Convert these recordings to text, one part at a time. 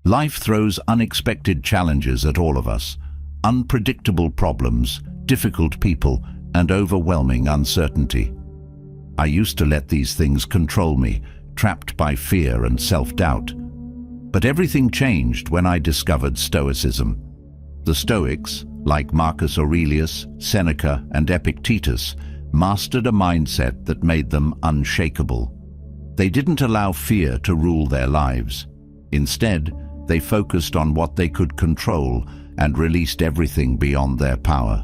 Life throws unexpected challenges at all of us, unpredictable problems, difficult people, and overwhelming uncertainty. I used to let these things control me, trapped by fear and self-doubt. But everything changed when I discovered Stoicism. The Stoics, like Marcus Aurelius, Seneca, and Epictetus, mastered a mindset that made them unshakable. They didn't allow fear to rule their lives. Instead, they focused on what they could control and released everything beyond their power.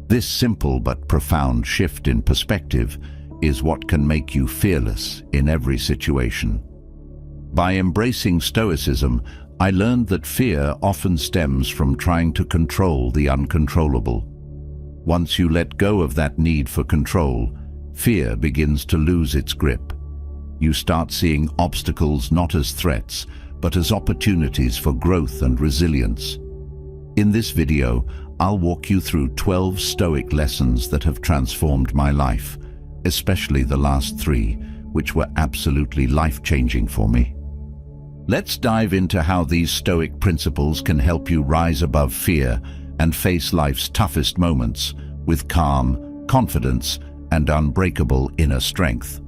This simple but profound shift in perspective is what can make you fearless in every situation. By embracing Stoicism, I learned that fear often stems from trying to control the uncontrollable. Once you let go of that need for control, fear begins to lose its grip. You start seeing obstacles not as threats, but as opportunities for growth and resilience. In this video, I'll walk you through 12 Stoic lessons that have transformed my life, especially the last 3, which were absolutely life-changing for me. Let's dive into how these Stoic principles can help you rise above fear and face life's toughest moments with calm, confidence, and unbreakable inner strength.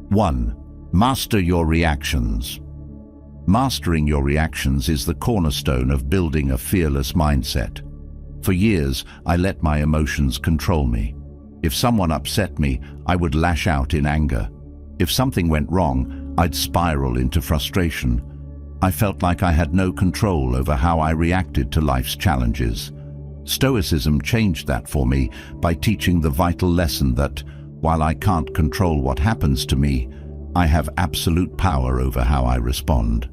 1. Master your reactions. Mastering your reactions is the cornerstone of building a fearless mindset. For years, I let my emotions control me. If someone upset me, I would lash out in anger. If something went wrong, I'd spiral into frustration. I felt like I had no control over how I reacted to life's challenges. Stoicism changed that for me by teaching the vital lesson that, while I can't control what happens to me, I have absolute power over how I respond.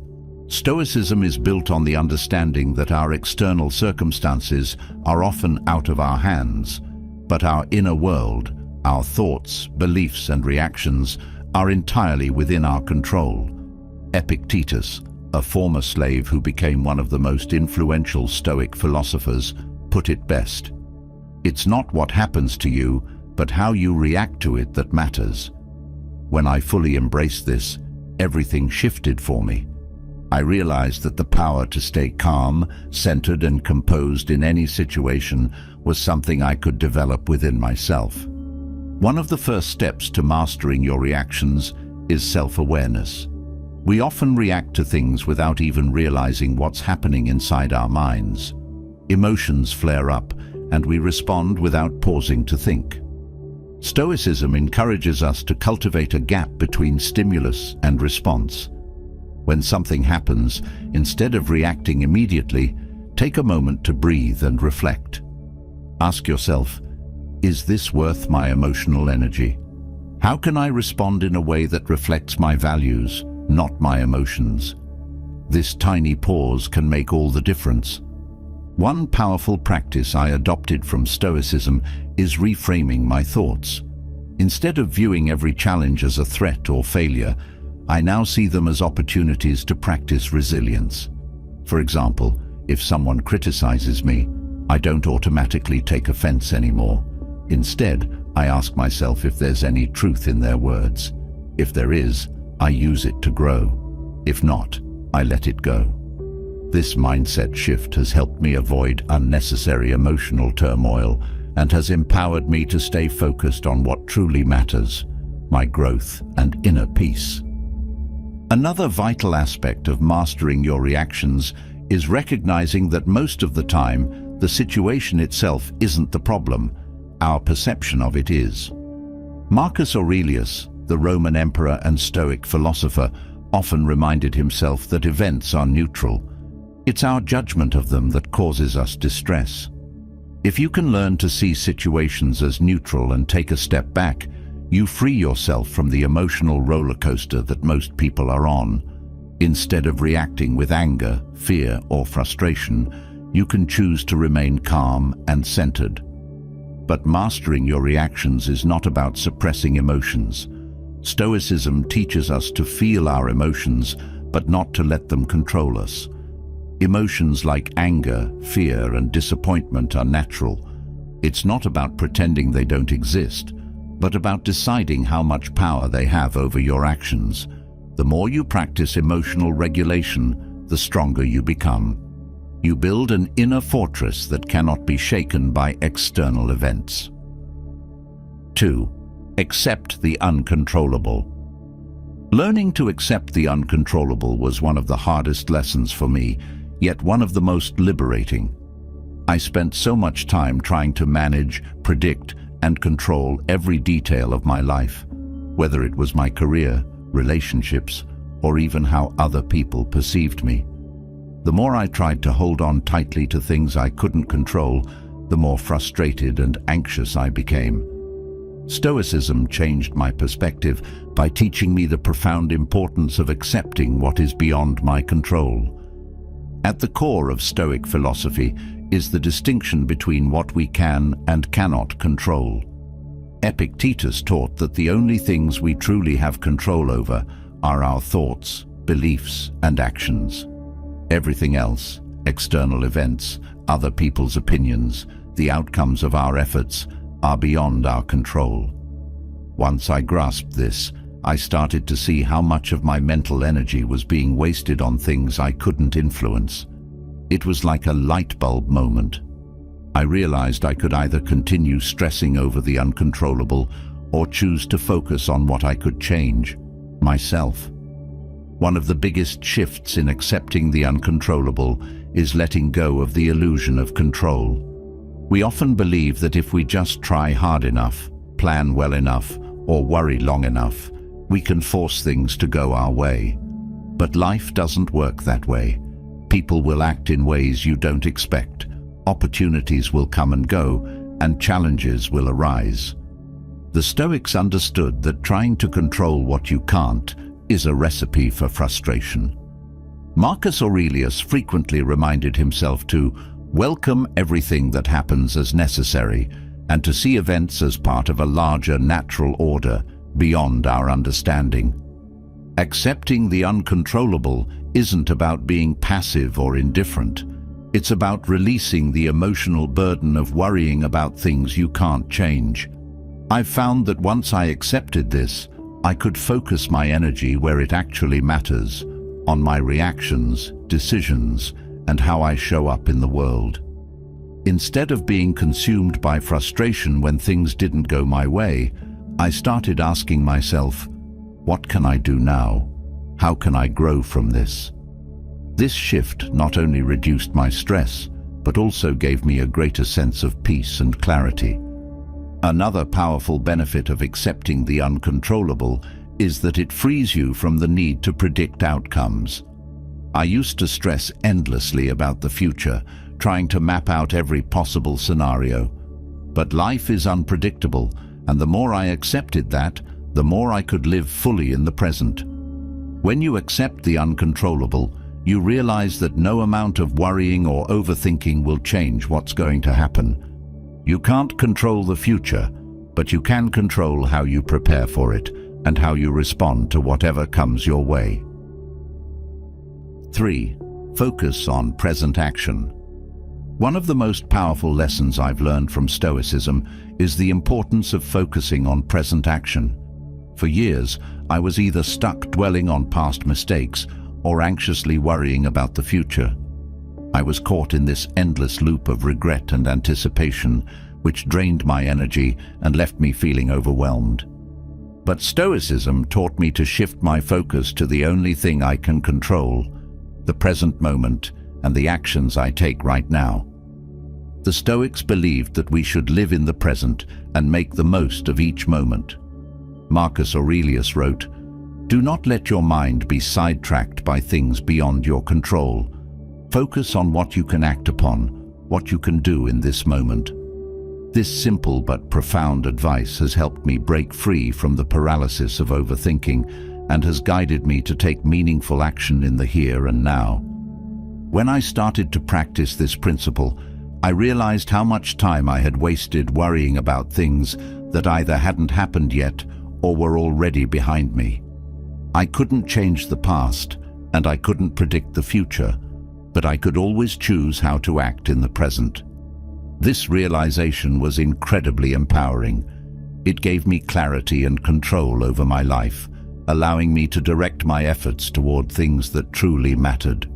Stoicism is built on the understanding that our external circumstances are often out of our hands, but our inner world, our thoughts, beliefs, and reactions are entirely within our control. Epictetus, a former slave who became one of the most influential Stoic philosophers, put it best. It's not what happens to you, but how you react to it that matters. When I fully embraced this, everything shifted for me. I realized that the power to stay calm, centered, and composed in any situation was something I could develop within myself. One of the first steps to mastering your reactions is self-awareness. We often react to things without even realizing what's happening inside our minds. Emotions flare up, and we respond without pausing to think. Stoicism encourages us to cultivate a gap between stimulus and response. When something happens, instead of reacting immediately, take a moment to breathe and reflect. Ask yourself, is this worth my emotional energy? How can I respond in a way that reflects my values, not my emotions? This tiny pause can make all the difference. One powerful practice I adopted from Stoicism is reframing my thoughts. Instead of viewing every challenge as a threat or failure, I now see them as opportunities to practice resilience. For example, if someone criticizes me, I don't automatically take offense anymore. Instead, I ask myself if there's any truth in their words. If there is, I use it to grow. If not, I let it go. This mindset shift has helped me avoid unnecessary emotional turmoil and has empowered me to stay focused on what truly matters, my growth and inner peace. Another vital aspect of mastering your reactions is recognizing that most of the time, the situation itself isn't the problem, our perception of it is. Marcus Aurelius, the Roman emperor and Stoic philosopher, often reminded himself that events are neutral. It's our judgment of them that causes us distress. If you can learn to see situations as neutral and take a step back, you free yourself from the emotional roller coaster that most people are on. Instead of reacting with anger, fear, or frustration, you can choose to remain calm and centered. But mastering your reactions is not about suppressing emotions. Stoicism teaches us to feel our emotions, but not to let them control us. Emotions like anger, fear, and disappointment are natural. It's not about pretending they don't exist, but about deciding how much power they have over your actions. The more you practice emotional regulation, the stronger you become. You build an inner fortress that cannot be shaken by external events. 2. Accept the uncontrollable. Learning to accept the uncontrollable was one of the hardest lessons for me, yet one of the most liberating. I spent so much time trying to manage, predict, and control every detail of my life, whether it was my career, relationships, or even how other people perceived me. The more I tried to hold on tightly to things I couldn't control, the more frustrated and anxious I became. Stoicism changed my perspective by teaching me the profound importance of accepting what is beyond my control. At the core of Stoic philosophy is the distinction between what we can and cannot control. Epictetus taught that the only things we truly have control over are our thoughts, beliefs, and actions. Everything else, external events, other people's opinions, the outcomes of our efforts, are beyond our control. Once I grasped this, I started to see how much of my mental energy was being wasted on things I couldn't influence. It was like a light bulb moment. I realized I could either continue stressing over the uncontrollable or choose to focus on what I could change, myself. One of the biggest shifts in accepting the uncontrollable is letting go of the illusion of control. We often believe that if we just try hard enough, plan well enough, or worry long enough, we can force things to go our way. But life doesn't work that way. People will act in ways you don't expect. Opportunities will come and go, and challenges will arise. The Stoics understood that trying to control what you can't is a recipe for frustration. Marcus Aurelius frequently reminded himself to welcome everything that happens as necessary and to see events as part of a larger natural order beyond our understanding. Accepting the uncontrollable isn't about being passive or indifferent. It's about releasing the emotional burden of worrying about things you can't change. I've found that once I accepted this, I could focus my energy where it actually matters, on my reactions, decisions, and how I show up in the world. Instead of being consumed by frustration when things didn't go my way, I started asking myself, what can I do now? How can I grow from this? This shift not only reduced my stress, but also gave me a greater sense of peace and clarity. Another powerful benefit of accepting the uncontrollable is that it frees you from the need to predict outcomes. I used to stress endlessly about the future, trying to map out every possible scenario. But life is unpredictable, and the more I accepted that, the more I could live fully in the present. When you accept the uncontrollable, you realize that no amount of worrying or overthinking will change what's going to happen. You can't control the future, but you can control how you prepare for it and how you respond to whatever comes your way. 3. Focus on present action. One of the most powerful lessons I've learned from Stoicism is the importance of focusing on present action. For years, I was either stuck dwelling on past mistakes or anxiously worrying about the future. I was caught in this endless loop of regret and anticipation, which drained my energy and left me feeling overwhelmed. But Stoicism taught me to shift my focus to the only thing I can control, the present moment and the actions I take right now. The Stoics believed that we should live in the present and make the most of each moment. Marcus Aurelius wrote, "Do not let your mind be sidetracked by things beyond your control. Focus on what you can act upon, what you can do in this moment." This simple but profound advice has helped me break free from the paralysis of overthinking and has guided me to take meaningful action in the here and now. When I started to practice this principle, I realized how much time I had wasted worrying about things that either hadn't happened yet or were already behind me. I couldn't change the past, and I couldn't predict the future, but I could always choose how to act in the present. This realization was incredibly empowering. It gave me clarity and control over my life, allowing me to direct my efforts toward things that truly mattered.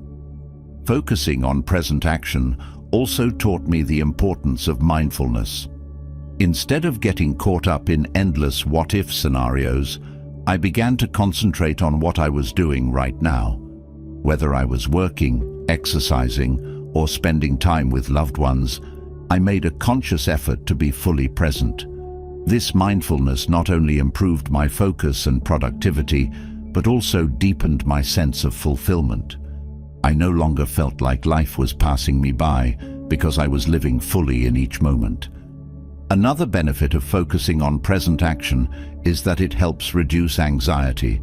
Focusing on present action also taught me the importance of mindfulness. Instead of getting caught up in endless what-if scenarios, I began to concentrate on what I was doing right now. Whether I was working, exercising, or spending time with loved ones, I made a conscious effort to be fully present. This mindfulness not only improved my focus and productivity, but also deepened my sense of fulfillment. I no longer felt like life was passing me by because I was living fully in each moment. Another benefit of focusing on present action is that it helps reduce anxiety.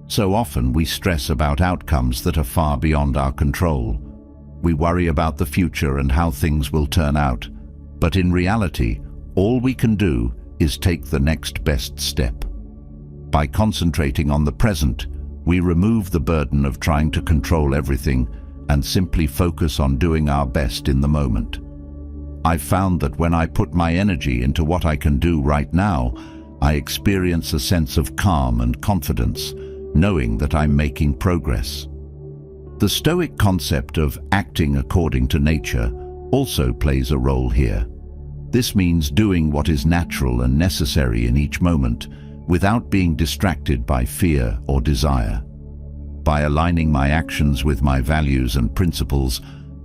So often we stress about outcomes that are far beyond our control. We worry about the future and how things will turn out. But in reality, all we can do is take the next best step. By concentrating on the present, we remove the burden of trying to control everything and simply focus on doing our best in the moment. I've found that when I put my energy into what I can do right now, I experience a sense of calm and confidence, knowing that I'm making progress. The Stoic concept of acting according to nature also plays a role here. This means doing what is natural and necessary in each moment, without being distracted by fear or desire. By aligning my actions with my values and principles,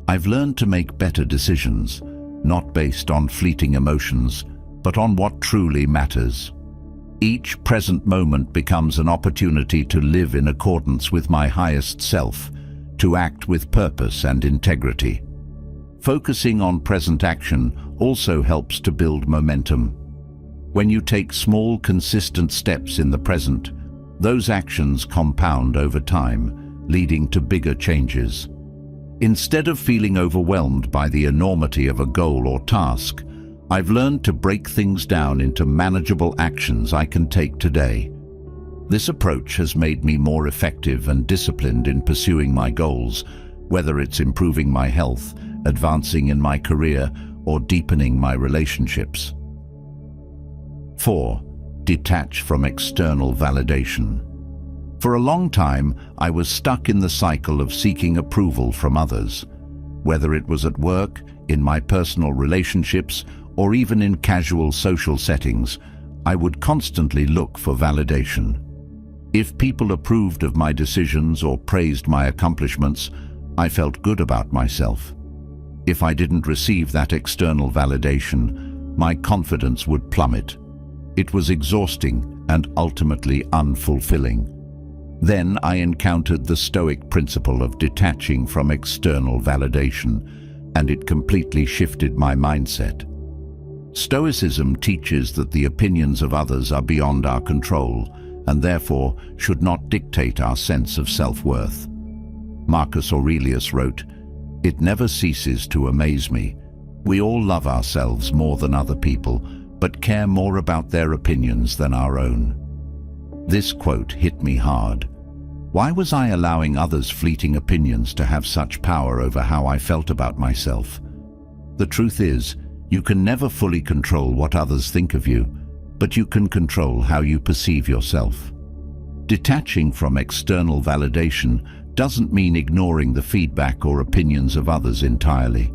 I've learned to make better decisions, not based on fleeting emotions, but on what truly matters. Each present moment becomes an opportunity to live in accordance with my highest self, to act with purpose and integrity. Focusing on present action also helps to build momentum. When you take small, consistent steps in the present, those actions compound over time, leading to bigger changes. Instead of feeling overwhelmed by the enormity of a goal or task, I've learned to break things down into manageable actions I can take today. This approach has made me more effective and disciplined in pursuing my goals, whether it's improving my health, advancing in my career, or deepening my relationships. 4. Detach from external validation. For a long time, I was stuck in the cycle of seeking approval from others. Whether it was at work, in my personal relationships, or even in casual social settings, I would constantly look for validation. If people approved of my decisions or praised my accomplishments, I felt good about myself. If I didn't receive that external validation, my confidence would plummet. It was exhausting and ultimately unfulfilling. Then I encountered the Stoic principle of detaching from external validation, and it completely shifted my mindset. Stoicism teaches that the opinions of others are beyond our control, and therefore should not dictate our sense of self-worth. Marcus Aurelius wrote, "It never ceases to amaze me. We all love ourselves more than other people, but care more about their opinions than our own." This quote hit me hard. Why was I allowing others' fleeting opinions to have such power over how I felt about myself? The truth is, you can never fully control what others think of you, but you can control how you perceive yourself. Detaching from external validation doesn't mean ignoring the feedback or opinions of others entirely.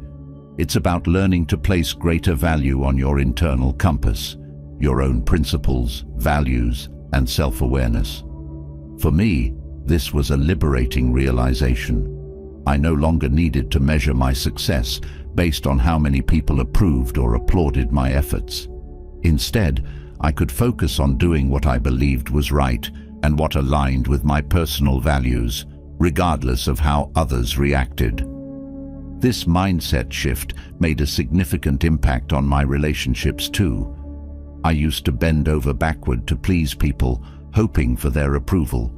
It's about learning to place greater value on your internal compass, your own principles, values, and self-awareness. For me, this was a liberating realization. I no longer needed to measure my success based on how many people approved or applauded my efforts. Instead, I could focus on doing what I believed was right and what aligned with my personal values, regardless of how others reacted. This mindset shift made a significant impact on my relationships too. I used to bend over backward to please people, hoping for their approval.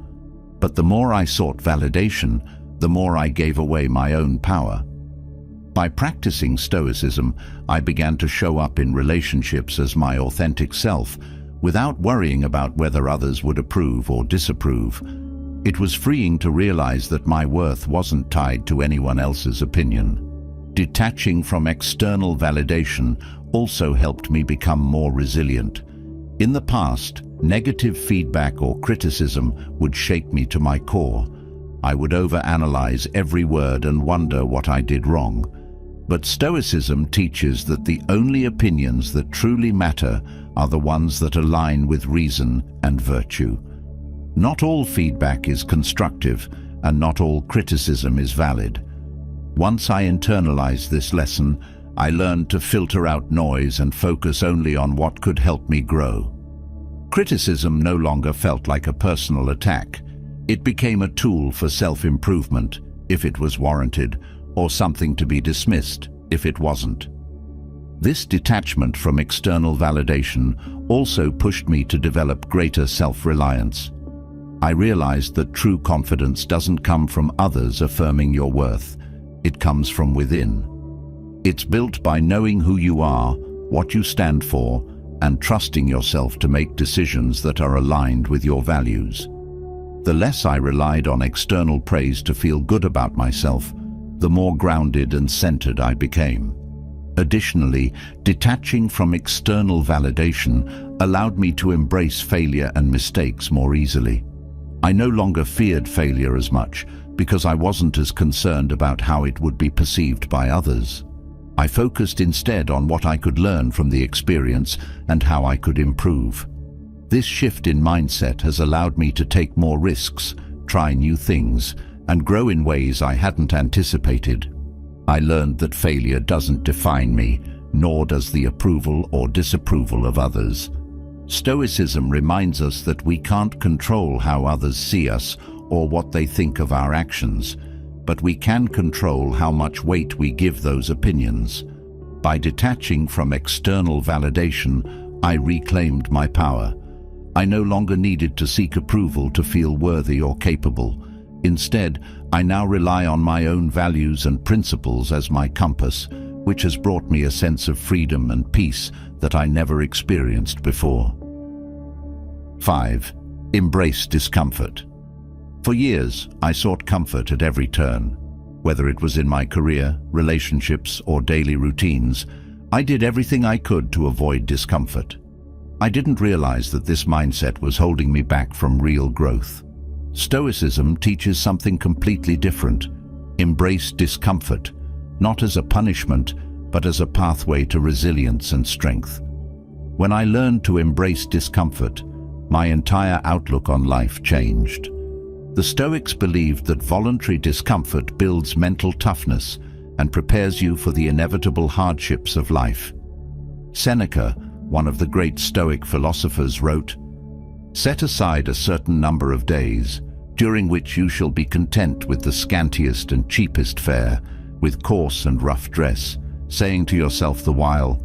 But the more I sought validation, the more I gave away my own power. By practicing Stoicism, I began to show up in relationships as my authentic self, without worrying about whether others would approve or disapprove. It was freeing to realize that my worth wasn't tied to anyone else's opinion. Detaching from external validation also helped me become more resilient. In the past, negative feedback or criticism would shake me to my core. I would overanalyze every word and wonder what I did wrong. But Stoicism teaches that the only opinions that truly matter are the ones that align with reason and virtue. Not all feedback is constructive, and not all criticism is valid. Once I internalized this lesson, I learned to filter out noise and focus only on what could help me grow. Criticism no longer felt like a personal attack. It became a tool for self-improvement, if it was warranted, or something to be dismissed, if it wasn't. This detachment from external validation also pushed me to develop greater self-reliance. I realized that true confidence doesn't come from others affirming your worth. It comes from within. It's built by knowing who you are, what you stand for, and trusting yourself to make decisions that are aligned with your values. The less I relied on external praise to feel good about myself, the more grounded and centered I became. Additionally, detaching from external validation allowed me to embrace failure and mistakes more easily. I no longer feared failure as much because I wasn't as concerned about how it would be perceived by others. I focused instead on what I could learn from the experience and how I could improve. This shift in mindset has allowed me to take more risks, try new things, and grow in ways I hadn't anticipated. I learned that failure doesn't define me, nor does the approval or disapproval of others. Stoicism reminds us that we can't control how others see us or what they think of our actions, but we can control how much weight we give those opinions. By detaching from external validation, I reclaimed my power. I no longer needed to seek approval to feel worthy or capable. Instead, I now rely on my own values and principles as my compass, which has brought me a sense of freedom and peace that I never experienced before. 5. Embrace discomfort. For years, I sought comfort at every turn. Whether it was in my career, relationships, or daily routines, I did everything I could to avoid discomfort. I didn't realize that this mindset was holding me back from real growth. Stoicism teaches something completely different. Embrace discomfort, not as a punishment, but as a pathway to resilience and strength. When I learned to embrace discomfort, my entire outlook on life changed. The Stoics believed that voluntary discomfort builds mental toughness and prepares you for the inevitable hardships of life. Seneca, one of the great Stoic philosophers, wrote, "Set aside a certain number of days, during which you shall be content with the scantiest and cheapest fare, with coarse and rough dress, saying to yourself the while,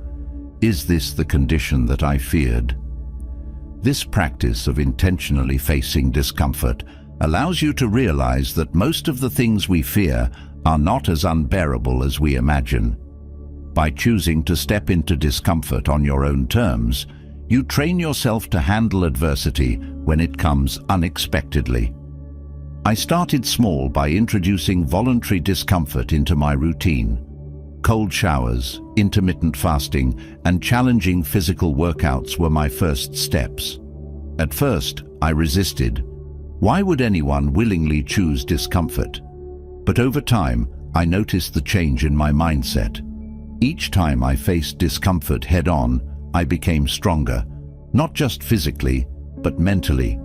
'Is this the condition that I feared?'" This practice of intentionally facing discomfort allows you to realize that most of the things we fear are not as unbearable as we imagine. By choosing to step into discomfort on your own terms, you train yourself to handle adversity when it comes unexpectedly. I started small by introducing voluntary discomfort into my routine. Cold showers, intermittent fasting, and challenging physical workouts were my first steps. At first, I resisted. Why would anyone willingly choose discomfort? But over time, I noticed the change in my mindset. Each time I faced discomfort head-on, I became stronger, not just physically, but mentally.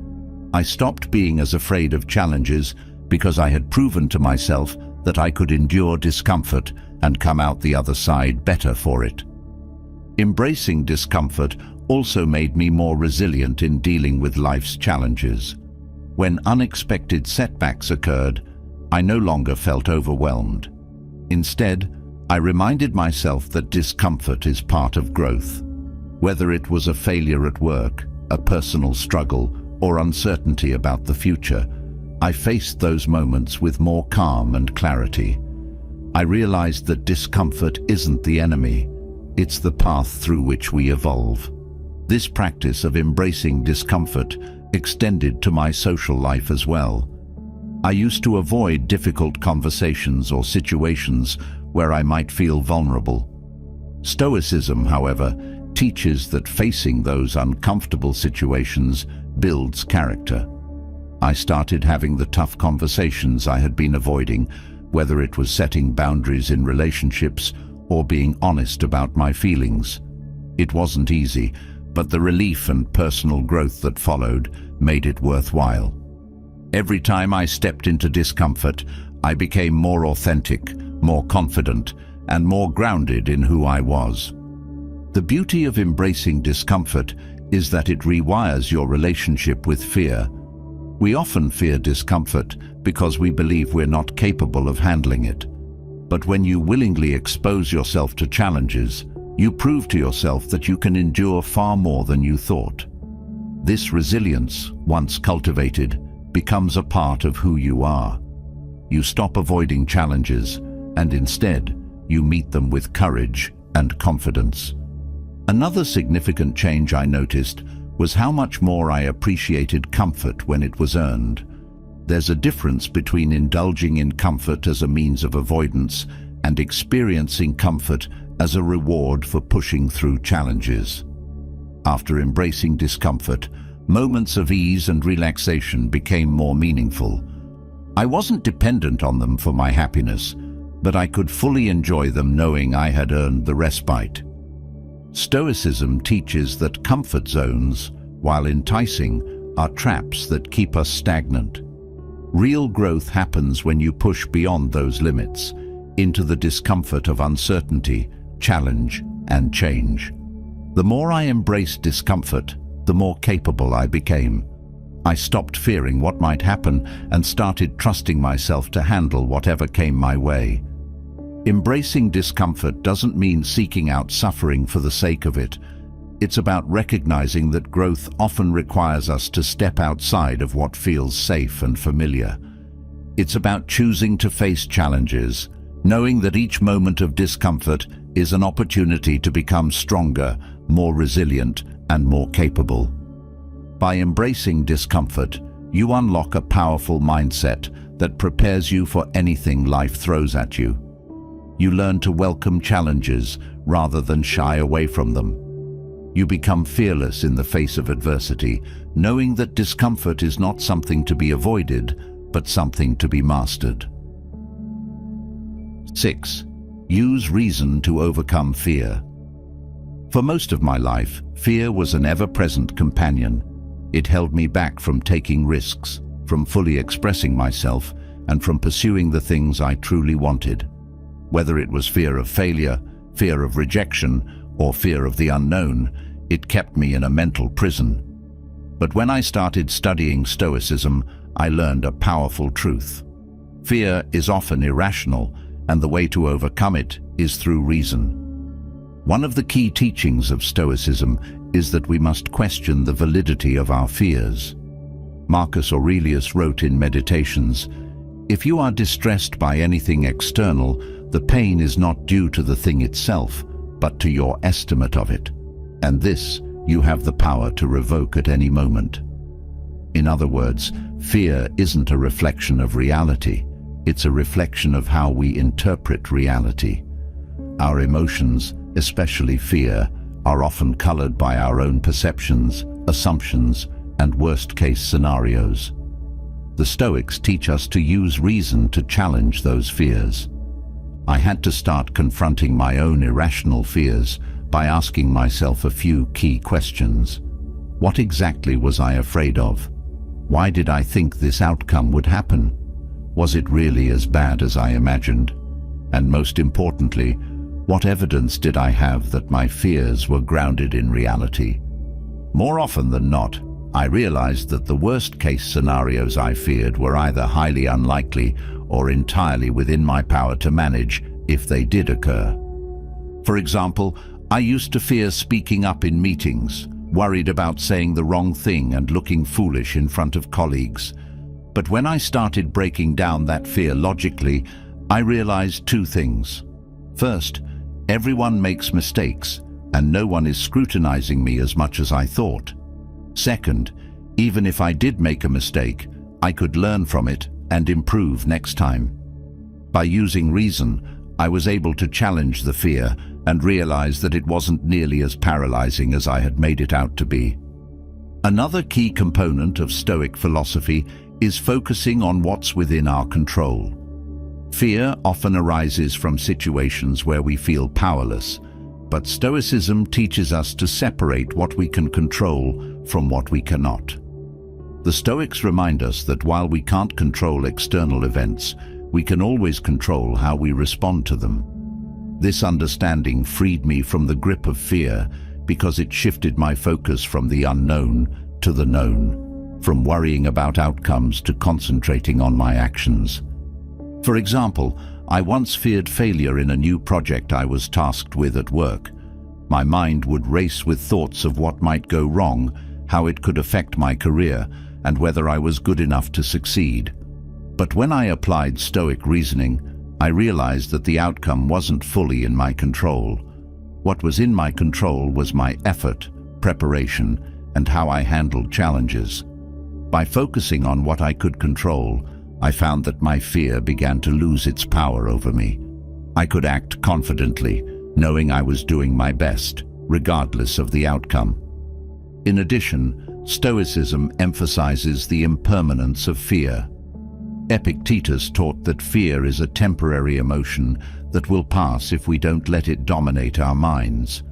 I stopped being as afraid of challenges because I had proven to myself that I could endure discomfort and come out the other side better for it. Embracing discomfort also made me more resilient in dealing with life's challenges. When unexpected setbacks occurred, I no longer felt overwhelmed. Instead, I reminded myself that discomfort is part of growth. Whether it was a failure at work, a personal struggle, or uncertainty about the future, I faced those moments with more calm and clarity. I realized that discomfort isn't the enemy, it's the path through which we evolve. This practice of embracing discomfort extended to my social life as well. I used to avoid difficult conversations or situations where I might feel vulnerable. Stoicism, however, teaches that facing those uncomfortable situations builds character. I started having the tough conversations I had been avoiding, whether it was setting boundaries in relationships or being honest about my feelings. It wasn't easy, but the relief and personal growth that followed made it worthwhile. Every time I stepped into discomfort, I became more authentic, more confident, and more grounded in who I was. The beauty of embracing discomfort is that it rewires your relationship with fear. We often fear discomfort because we believe we're not capable of handling it. But when you willingly expose yourself to challenges, you prove to yourself that you can endure far more than you thought. This resilience, once cultivated, becomes a part of who you are. You stop avoiding challenges, and instead, you meet them with courage and confidence. Another significant change I noticed was how much more I appreciated comfort when it was earned. There's a difference between indulging in comfort as a means of avoidance and experiencing comfort as a reward for pushing through challenges. After embracing discomfort, moments of ease and relaxation became more meaningful. I wasn't dependent on them for my happiness, but I could fully enjoy them knowing I had earned the respite. Stoicism teaches that comfort zones, while enticing, are traps that keep us stagnant. Real growth happens when you push beyond those limits, into the discomfort of uncertainty, challenge, and change. The more I embraced discomfort, the more capable I became. I stopped fearing what might happen and started trusting myself to handle whatever came my way. Embracing discomfort doesn't mean seeking out suffering for the sake of it. It's about recognizing that growth often requires us to step outside of what feels safe and familiar. It's about choosing to face challenges, knowing that each moment of discomfort is an opportunity to become stronger, more resilient, and more capable. By embracing discomfort, you unlock a powerful mindset that prepares you for anything life throws at you. You learn to welcome challenges rather than shy away from them. You become fearless in the face of adversity, knowing that discomfort is not something to be avoided, but something to be mastered. 6. Use reason to overcome fear. For most of my life, fear was an ever-present companion. It held me back from taking risks, from fully expressing myself, and from pursuing the things I truly wanted. Whether it was fear of failure, fear of rejection, or fear of the unknown, it kept me in a mental prison. But when I started studying Stoicism, I learned a powerful truth. Fear is often irrational, and the way to overcome it is through reason. One of the key teachings of Stoicism is that we must question the validity of our fears. Marcus Aurelius wrote in Meditations, "If you are distressed by anything external, the pain is not due to the thing itself, but to your estimate of it. And this you have the power to revoke at any moment." In other words, fear isn't a reflection of reality. It's a reflection of how we interpret reality. Our emotions, especially fear, are often colored by our own perceptions, assumptions, and worst-case scenarios. The Stoics teach us to use reason to challenge those fears. I had to start confronting my own irrational fears by asking myself a few key questions. What exactly was I afraid of? Why did I think this outcome would happen? Was it really as bad as I imagined? And most importantly, what evidence did I have that my fears were grounded in reality? More often than not, I realized that the worst-case scenarios I feared were either highly unlikely or entirely within my power to manage if they did occur. For example, I used to fear speaking up in meetings, worried about saying the wrong thing and looking foolish in front of colleagues. But when I started breaking down that fear logically, I realized two things. First, everyone makes mistakes, and no one is scrutinizing me as much as I thought. Second, even if I did make a mistake, I could learn from it and improve next time. By using reason, I was able to challenge the fear and realize that it wasn't nearly as paralyzing as I had made it out to be. Another key component of Stoic philosophy is focusing on what's within our control. Fear often arises from situations where we feel powerless, but Stoicism teaches us to separate what we can control from what we cannot. The Stoics remind us that while we can't control external events, we can always control how we respond to them. This understanding freed me from the grip of fear because it shifted my focus from the unknown to the known, from worrying about outcomes to concentrating on my actions. For example, I once feared failure in a new project I was tasked with at work. My mind would race with thoughts of what might go wrong, how it could affect my career, and whether I was good enough to succeed. But when I applied Stoic reasoning, I realized that the outcome wasn't fully in my control. What was in my control was my effort, preparation, and how I handled challenges. By focusing on what I could control, I found that my fear began to lose its power over me. I could act confidently, knowing I was doing my best, regardless of the outcome. In addition, Stoicism emphasizes the impermanence of fear. Epictetus taught that fear is a temporary emotion that will pass if we don't let it dominate our minds.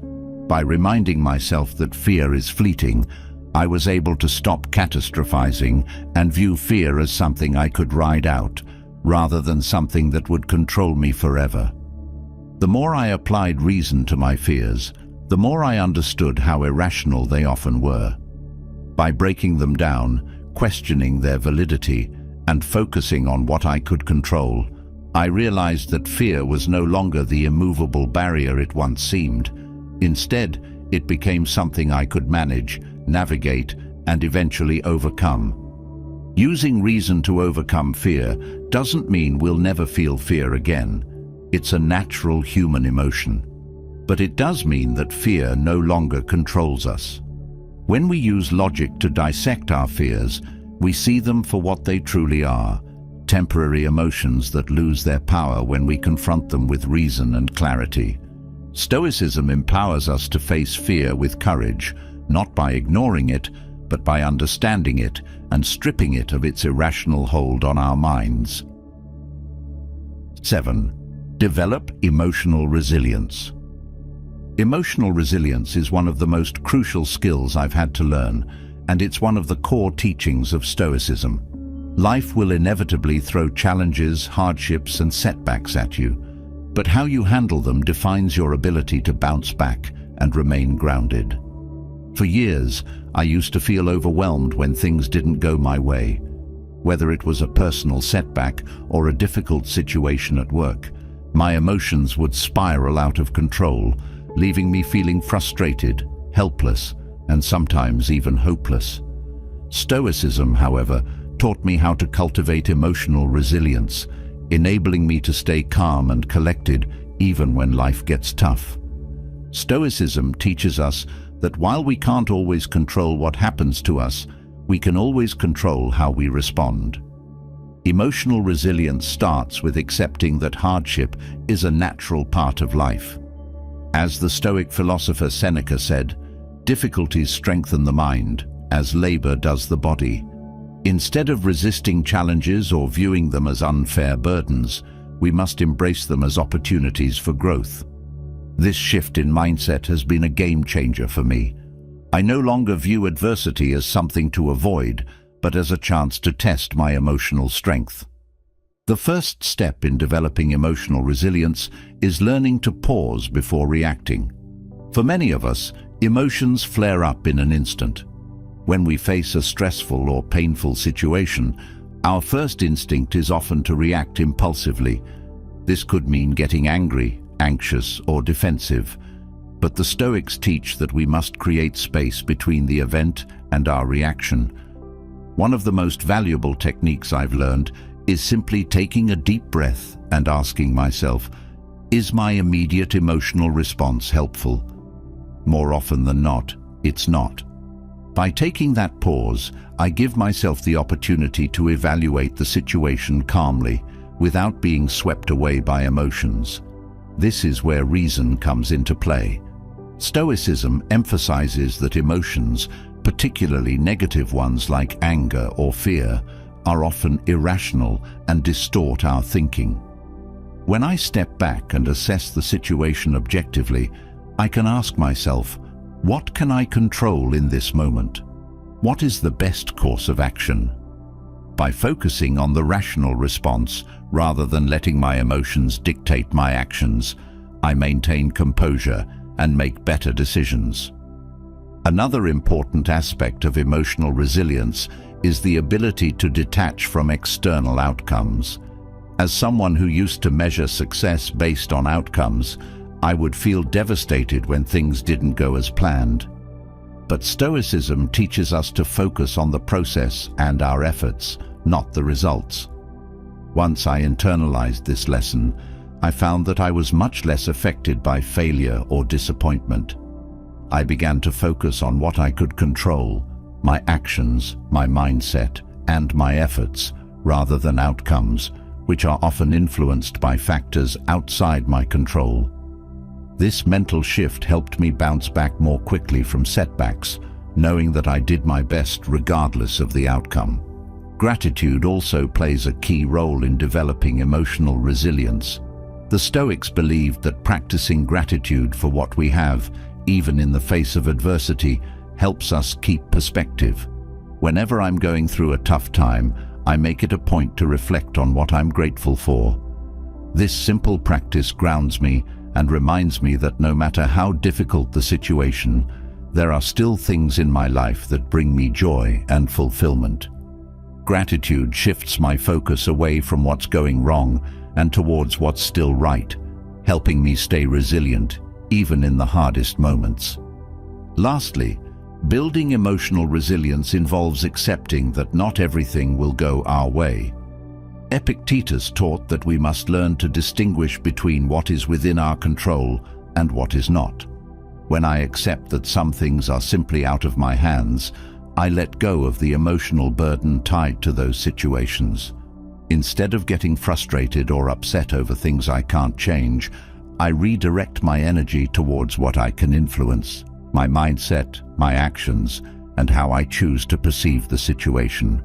By reminding myself that fear is fleeting, I was able to stop catastrophizing and view fear as something I could ride out, rather than something that would control me forever. The more I applied reason to my fears, the more I understood how irrational they often were. By breaking them down, questioning their validity, and focusing on what I could control, I realized that fear was no longer the immovable barrier it once seemed. Instead, it became something I could manage, navigate, and eventually overcome. Using reason to overcome fear doesn't mean we'll never feel fear again. It's a natural human emotion. But it does mean that fear no longer controls us. When we use logic to dissect our fears, we see them for what they truly are, temporary emotions that lose their power when we confront them with reason and clarity. Stoicism empowers us to face fear with courage, not by ignoring it, but by understanding it and stripping it of its irrational hold on our minds. 7. Develop emotional resilience. Emotional resilience is one of the most crucial skills I've had to learn, and it's one of the core teachings of Stoicism. Life will inevitably throw challenges, hardships, and setbacks at you, but how you handle them defines your ability to bounce back and remain grounded. For years, I used to feel overwhelmed when things didn't go my way. Whether it was a personal setback or a difficult situation at work, my emotions would spiral out of control, leaving me feeling frustrated, helpless, and sometimes even hopeless. Stoicism, however, taught me how to cultivate emotional resilience, enabling me to stay calm and collected even when life gets tough. Stoicism teaches us that while we can't always control what happens to us, we can always control how we respond. Emotional resilience starts with accepting that hardship is a natural part of life. As the Stoic philosopher Seneca said, difficulties strengthen the mind, as labor does the body. Instead of resisting challenges or viewing them as unfair burdens, we must embrace them as opportunities for growth. This shift in mindset has been a game changer for me. I no longer view adversity as something to avoid, but as a chance to test my emotional strength. The first step in developing emotional resilience is learning to pause before reacting. For many of us, emotions flare up in an instant. When we face a stressful or painful situation, our first instinct is often to react impulsively. This could mean getting angry, anxious, or defensive. But the Stoics teach that we must create space between the event and our reaction. One of the most valuable techniques I've learned is simply taking a deep breath and asking myself, is my immediate emotional response helpful? More often than not, it's not. By taking that pause, I give myself the opportunity to evaluate the situation calmly, without being swept away by emotions. This is where reason comes into play. Stoicism emphasizes that emotions, particularly negative ones like anger or fear, are often irrational and distort our thinking. When I step back and assess the situation objectively, I can ask myself, what can I control in this moment? What is the best course of action? By focusing on the rational response rather than letting my emotions dictate my actions, I maintain composure and make better decisions. Another important aspect of emotional resilience is the ability to detach from external outcomes. As someone who used to measure success based on outcomes, I would feel devastated when things didn't go as planned. But Stoicism teaches us to focus on the process and our efforts, not the results. Once I internalized this lesson, I found that I was much less affected by failure or disappointment. I began to focus on what I could control, my actions, my mindset, and my efforts, rather than outcomes, which are often influenced by factors outside my control. This mental shift helped me bounce back more quickly from setbacks, knowing that I did my best regardless of the outcome. Gratitude also plays a key role in developing emotional resilience. The Stoics believed that practicing gratitude for what we have, even in the face of adversity, helps us keep perspective. Whenever I'm going through a tough time, I make it a point to reflect on what I'm grateful for. This simple practice grounds me and reminds me that no matter how difficult the situation, there are still things in my life that bring me joy and fulfillment. Gratitude shifts my focus away from what's going wrong and towards what's still right, helping me stay resilient, even in the hardest moments. Lastly, building emotional resilience involves accepting that not everything will go our way. Epictetus taught that we must learn to distinguish between what is within our control and what is not. When I accept that some things are simply out of my hands, I let go of the emotional burden tied to those situations. Instead of getting frustrated or upset over things I can't change, I redirect my energy towards what I can influence, my mindset, my actions, and how I choose to perceive the situation.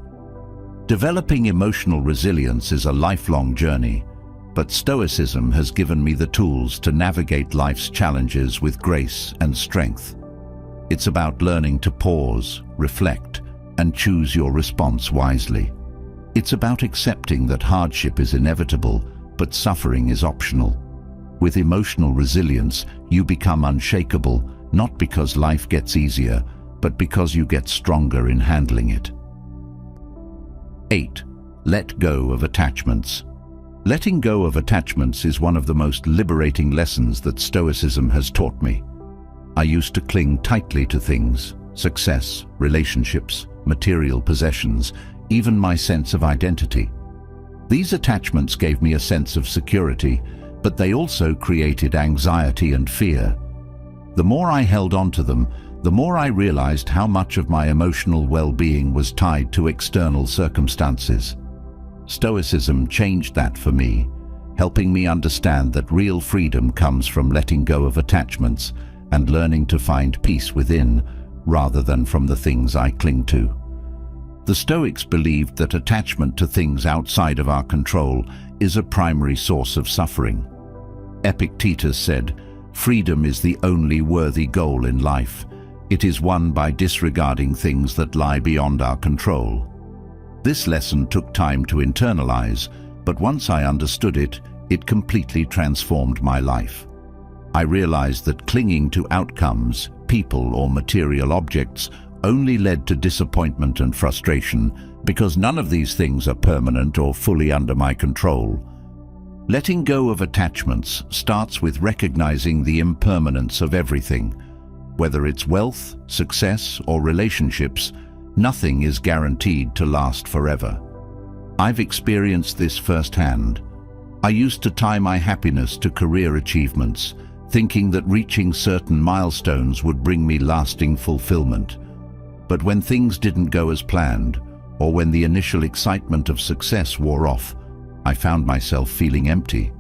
Developing emotional resilience is a lifelong journey, but Stoicism has given me the tools to navigate life's challenges with grace and strength. It's about learning to pause, reflect, and choose your response wisely. It's about accepting that hardship is inevitable, but suffering is optional. With emotional resilience, you become unshakable, not because life gets easier, but because you get stronger in handling it. 8. Let go of attachments. Letting go of attachments is one of the most liberating lessons that Stoicism has taught me. I used to cling tightly to things, success, relationships, material possessions, even my sense of identity. These attachments gave me a sense of security, but they also created anxiety and fear. The more I held on to them, the more I realized how much of my emotional well-being was tied to external circumstances. Stoicism changed that for me, helping me understand that real freedom comes from letting go of attachments and learning to find peace within, rather than from the things I cling to. The Stoics believed that attachment to things outside of our control is a primary source of suffering. Epictetus said, "Freedom is the only worthy goal in life. It is won by disregarding things that lie beyond our control." This lesson took time to internalize, but once I understood it, it completely transformed my life. I realized that clinging to outcomes, people, or material objects only led to disappointment and frustration, because none of these things are permanent or fully under my control. Letting go of attachments starts with recognizing the impermanence of everything. Whether it's wealth, success, or relationships, nothing is guaranteed to last forever. I've experienced this firsthand. I used to tie my happiness to career achievements, thinking that reaching certain milestones would bring me lasting fulfillment. But when things didn't go as planned, or when the initial excitement of success wore off, I found myself feeling empty.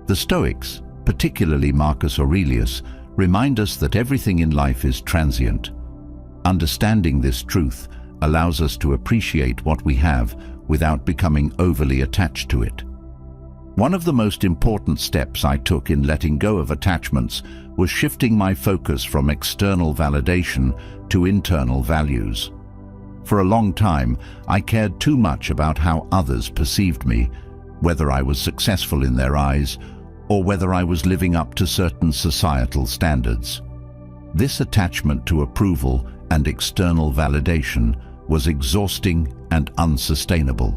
The Stoics, particularly Marcus Aurelius, remind us that everything in life is transient. Understanding this truth allows us to appreciate what we have without becoming overly attached to it. One of the most important steps I took in letting go of attachments was shifting my focus from external validation to internal values. For a long time, I cared too much about how others perceived me, whether I was successful in their eyes or whether I was living up to certain societal standards. This attachment to approval and external validation was exhausting and unsustainable.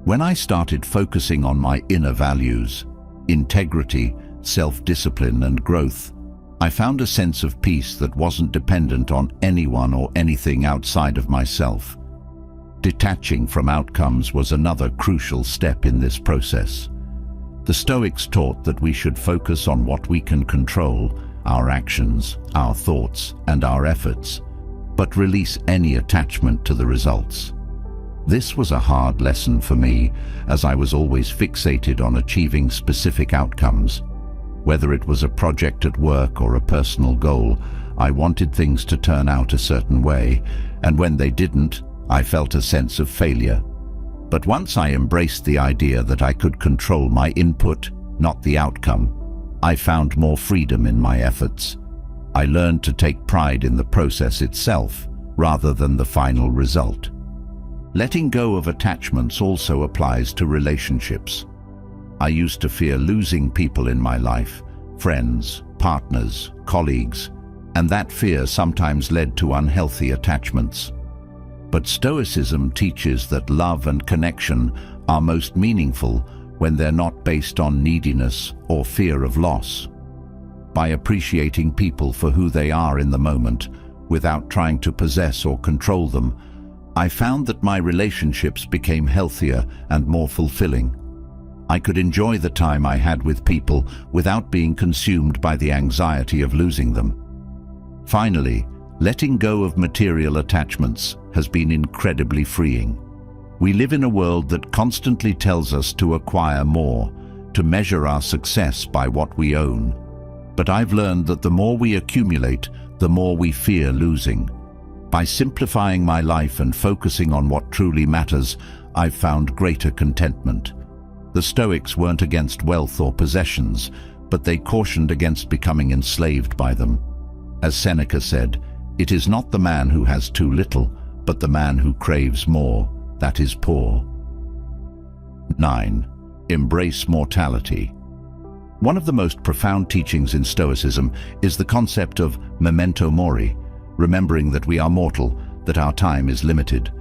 When I started focusing on my inner values, integrity, self-discipline, and growth, I found a sense of peace that wasn't dependent on anyone or anything outside of myself. Detaching from outcomes was another crucial step in this process. The Stoics taught that we should focus on what we can control, our actions, our thoughts, and our efforts, but release any attachment to the results. This was a hard lesson for me, as I was always fixated on achieving specific outcomes. Whether it was a project at work or a personal goal, I wanted things to turn out a certain way, and when they didn't, I felt a sense of failure. But once I embraced the idea that I could control my input, not the outcome, I found more freedom in my efforts. I learned to take pride in the process itself, rather than the final result. Letting go of attachments also applies to relationships. I used to fear losing people in my life, friends, partners, colleagues, and that fear sometimes led to unhealthy attachments. But Stoicism teaches that love and connection are most meaningful when they're not based on neediness or fear of loss. By appreciating people for who they are in the moment, without trying to possess or control them, I found that my relationships became healthier and more fulfilling. I could enjoy the time I had with people without being consumed by the anxiety of losing them. Finally, letting go of material attachments has been incredibly freeing. We live in a world that constantly tells us to acquire more, to measure our success by what we own. But I've learned that the more we accumulate, the more we fear losing. By simplifying my life and focusing on what truly matters, I've found greater contentment. The Stoics weren't against wealth or possessions, but they cautioned against becoming enslaved by them. As Seneca said, "It is not the man who has too little, but the man who craves more, that is poor." 9. Embrace mortality. One of the most profound teachings in Stoicism is the concept of memento mori, remembering that we are mortal, that our time is limited.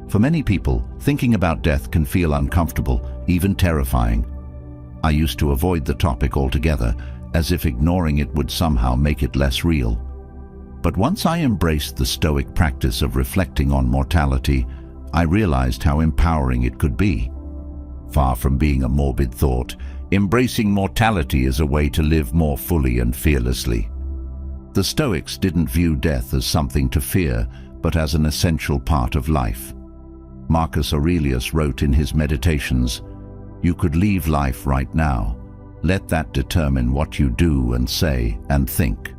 For many people, thinking about death can feel uncomfortable, even terrifying. I used to avoid the topic altogether, as if ignoring it would somehow make it less real. But once I embraced the Stoic practice of reflecting on mortality, I realized how empowering it could be. Far from being a morbid thought, embracing mortality is a way to live more fully and fearlessly. The Stoics didn't view death as something to fear, but as an essential part of life. Marcus Aurelius wrote in his Meditations, "You could leave life right now. Let that determine what you do and say and think."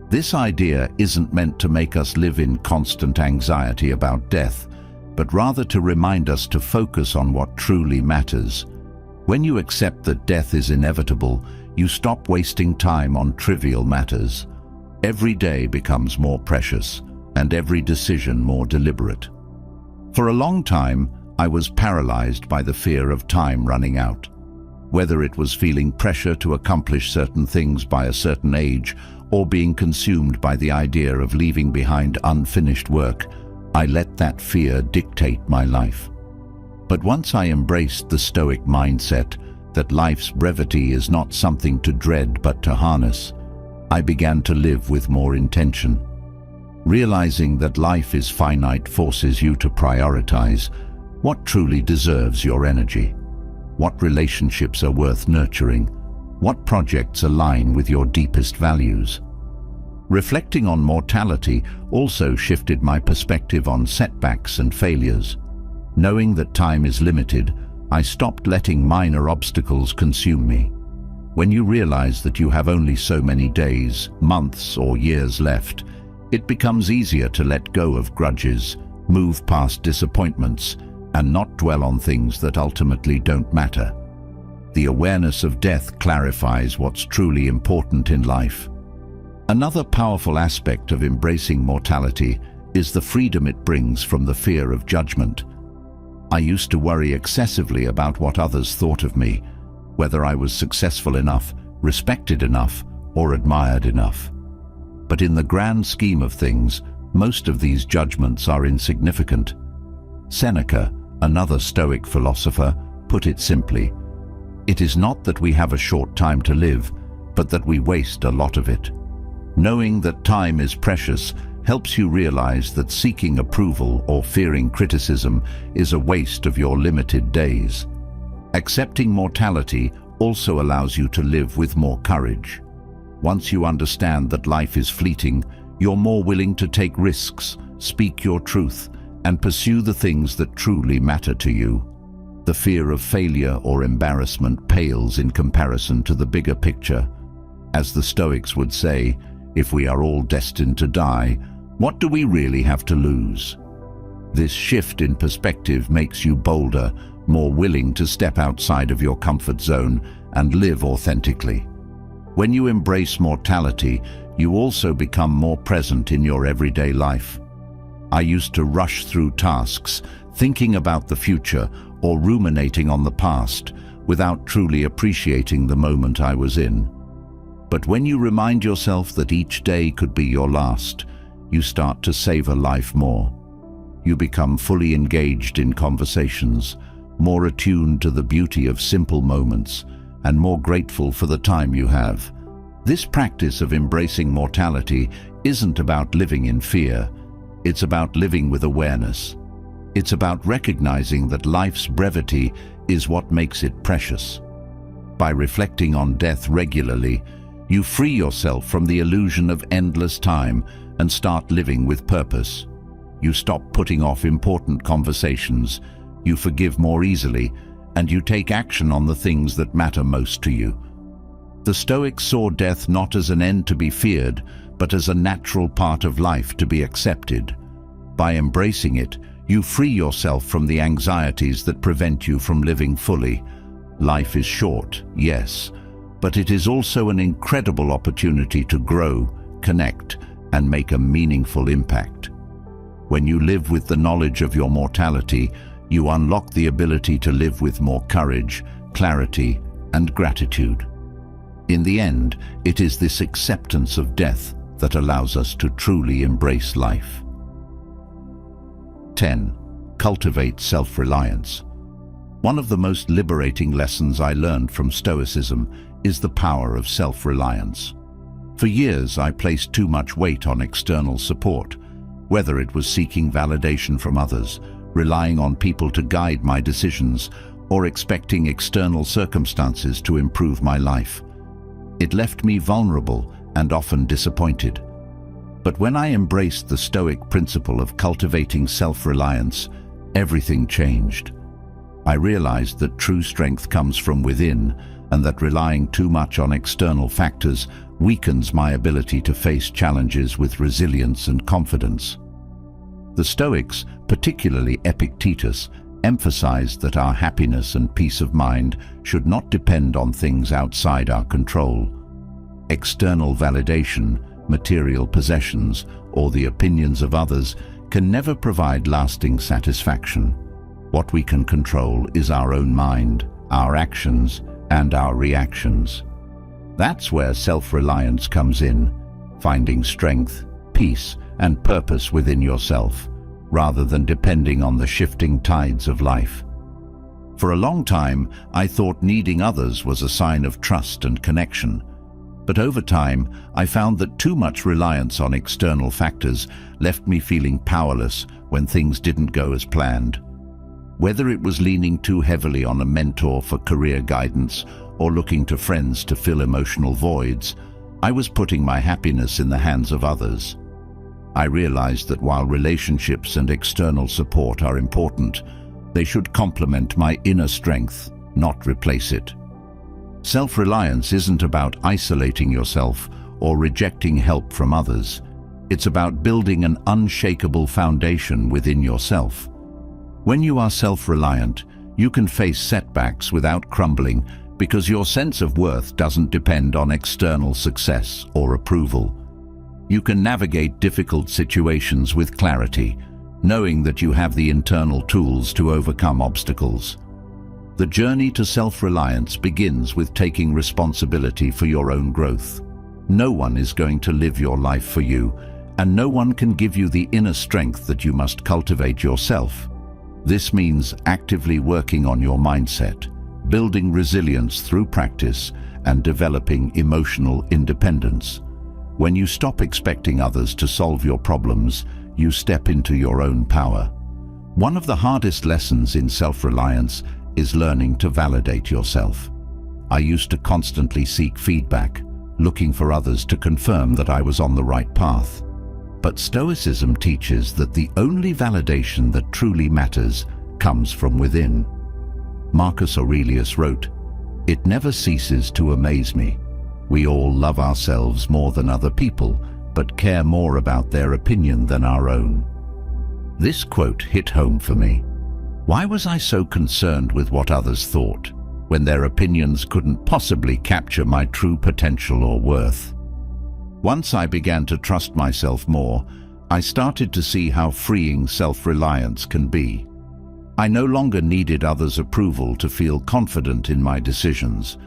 This idea isn't meant to make us live in constant anxiety about death, but rather to remind us to focus on what truly matters. When you accept that death is inevitable, you stop wasting time on trivial matters. Every day becomes more precious, and every decision more deliberate. For a long time, I was paralyzed by the fear of time running out. Whether it was feeling pressure to accomplish certain things by a certain age, or being consumed by the idea of leaving behind unfinished work, I let that fear dictate my life. But once I embraced the Stoic mindset that life's brevity is not something to dread but to harness, I began to live with more intention. Realizing that life is finite forces you to prioritize what truly deserves your energy, what relationships are worth nurturing, what projects align with your deepest values. Reflecting on mortality also shifted my perspective on setbacks and failures. Knowing that time is limited, I stopped letting minor obstacles consume me. When you realize that you have only so many days, months, or years left, it becomes easier to let go of grudges, move past disappointments, and not dwell on things that ultimately don't matter. The awareness of death clarifies what's truly important in life. Another powerful aspect of embracing mortality is the freedom it brings from the fear of judgment. I used to worry excessively about what others thought of me, whether I was successful enough, respected enough, or admired enough. But in the grand scheme of things, most of these judgments are insignificant. Seneca, another Stoic philosopher, put it simply: "It is not that we have a short time to live, but that we waste a lot of it." Knowing that time is precious helps you realize that seeking approval or fearing criticism is a waste of your limited days. Accepting mortality also allows you to live with more courage. Once you understand that life is fleeting, you're more willing to take risks, speak your truth, and pursue the things that truly matter to you. The fear of failure or embarrassment pales in comparison to the bigger picture. As the Stoics would say, if we are all destined to die, what do we really have to lose? This shift in perspective makes you bolder, more willing to step outside of your comfort zone and live authentically. When you embrace mortality, you also become more present in your everyday life. I used to rush through tasks, thinking about the future or ruminating on the past, without truly appreciating the moment I was in. But when you remind yourself that each day could be your last, you start to savor life more. You become fully engaged in conversations, more attuned to the beauty of simple moments, and more grateful for the time you have. This practice of embracing mortality isn't about living in fear. It's about living with awareness. It's about recognizing that life's brevity is what makes it precious. By reflecting on death regularly, you free yourself from the illusion of endless time and start living with purpose. You stop putting off important conversations, you forgive more easily, and you take action on the things that matter most to you. The Stoics saw death not as an end to be feared, but as a natural part of life to be accepted. By embracing it, you free yourself from the anxieties that prevent you from living fully. Life is short, yes, but it is also an incredible opportunity to grow, connect, and make a meaningful impact. When you live with the knowledge of your mortality, you unlock the ability to live with more courage, clarity, and gratitude. In the end, it is this acceptance of death that allows us to truly embrace life. 10. Cultivate self-reliance. One of the most liberating lessons I learned from Stoicism is the power of self-reliance. For years, I placed too much weight on external support, whether it was seeking validation from others, relying on people to guide my decisions, or expecting external circumstances to improve my life. It left me vulnerable and often disappointed. But when I embraced the Stoic principle of cultivating self-reliance, everything changed. I realized that true strength comes from within, and that relying too much on external factors weakens my ability to face challenges with resilience and confidence. The Stoics, particularly Epictetus, emphasized that our happiness and peace of mind should not depend on things outside our control. External validation, material possessions, or the opinions of others can never provide lasting satisfaction. What we can control is our own mind, our actions, and our reactions. That's where self-reliance comes in, finding strength, peace, and purpose within yourself, rather than depending on the shifting tides of life. For a long time, I thought needing others was a sign of trust and connection. But over time, I found that too much reliance on external factors left me feeling powerless when things didn't go as planned. Whether it was leaning too heavily on a mentor for career guidance or looking to friends to fill emotional voids, I was putting my happiness in the hands of others. I realized that while relationships and external support are important, they should complement my inner strength, not replace it. Self-reliance isn't about isolating yourself or rejecting help from others. It's about building an unshakable foundation within yourself. When you are self-reliant, you can face setbacks without crumbling because your sense of worth doesn't depend on external success or approval. You can navigate difficult situations with clarity, knowing that you have the internal tools to overcome obstacles. The journey to self-reliance begins with taking responsibility for your own growth. No one is going to live your life for you, and no one can give you the inner strength that you must cultivate yourself. This means actively working on your mindset, building resilience through practice, and developing emotional independence. When you stop expecting others to solve your problems, you step into your own power. One of the hardest lessons in self-reliance is learning to validate yourself. I used to constantly seek feedback, looking for others to confirm that I was on the right path. But Stoicism teaches that the only validation that truly matters comes from within. Marcus Aurelius wrote, "It never ceases to amaze me. We all love ourselves more than other people, but care more about their opinion than our own." This quote hit home for me. Why was I so concerned with what others thought, when their opinions couldn't possibly capture my true potential or worth? Once I began to trust myself more, I started to see how freeing self-reliance can be. I no longer needed others' approval to feel confident in my decisions.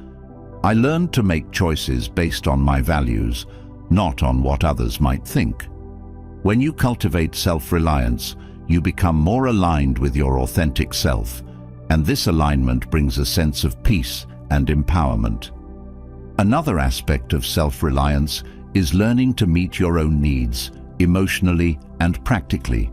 I learned to make choices based on my values, not on what others might think. When you cultivate self-reliance, you become more aligned with your authentic self, and this alignment brings a sense of peace and empowerment. Another aspect of self-reliance is learning to meet your own needs, emotionally and practically.